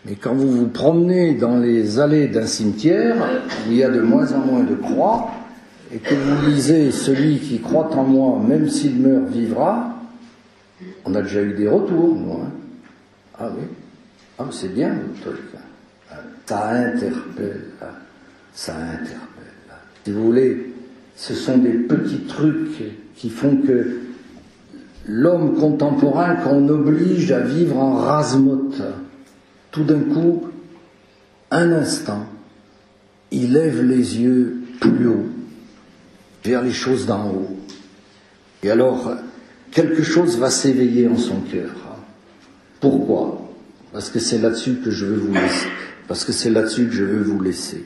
Mais quand vous vous promenez dans les allées d'un cimetière, où il y a de moins en moins de croix, et que vous lisez « Celui qui croit en moi, même s'il meurt, vivra », on a déjà eu des retours, nous. Hein. Ah oui, ah, c'est bien le truc. Ça interpelle, ça interpelle. Si vous voulez, ce sont des petits trucs qui font que l'homme contemporain qu'on oblige à vivre en rase-motte, tout d'un coup, un instant, il lève les yeux plus haut, vers les choses d'en haut. Et alors, quelque chose va s'éveiller en son cœur. Pourquoi ? Parce que c'est là-dessus que je veux vous laisser. Parce que c'est là-dessus que je veux vous laisser.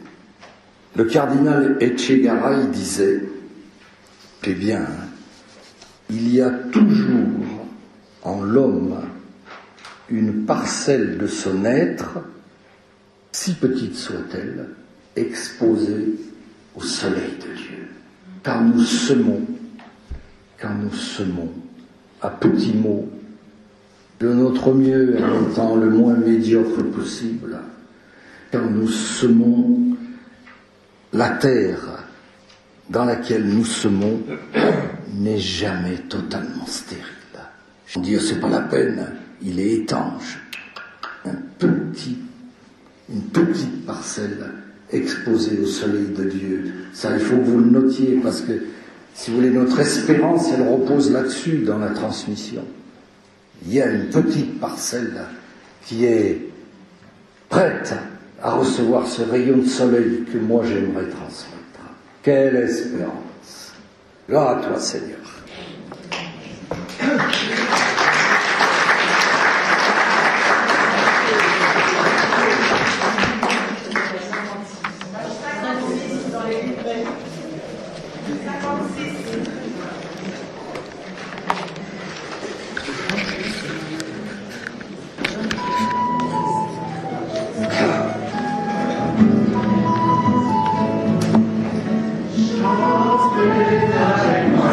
Le cardinal Etchegaray disait, eh bien, il y a toujours en l'homme une parcelle de son être, si petite soit-elle, exposée au soleil de Dieu. Car nous semons à petits mots, de notre mieux en étant le moins médiocre possible, car nous semons la terre dans laquelle nous semons n'est jamais totalement stérile. Je dis, c'est pas la peine, il est étanche. Une petite parcelle exposée au soleil de Dieu. Ça, il faut que vous le notiez, parce que, si vous voulez, notre espérance, elle repose là-dessus dans la transmission. Il y a une petite parcelle qui est prête à recevoir ce rayon de soleil que moi j'aimerais transmettre. Quelle espérance! Gloire à toi, Seigneur. Avec moi,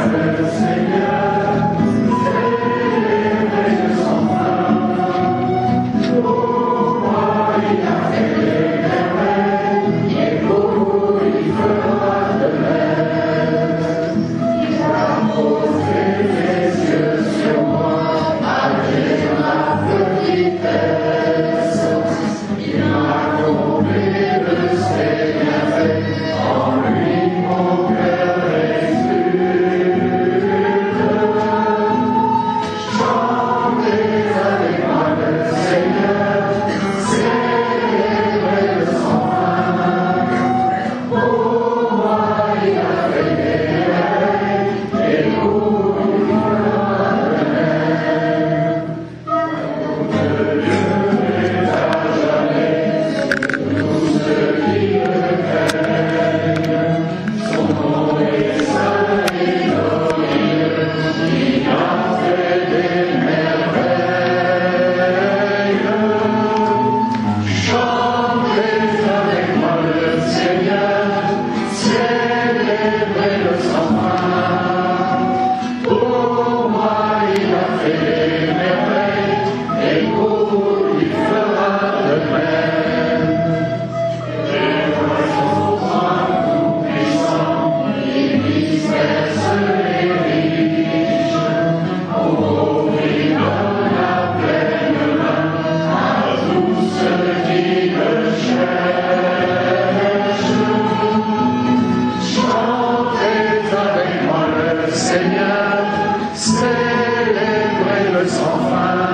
sans fin.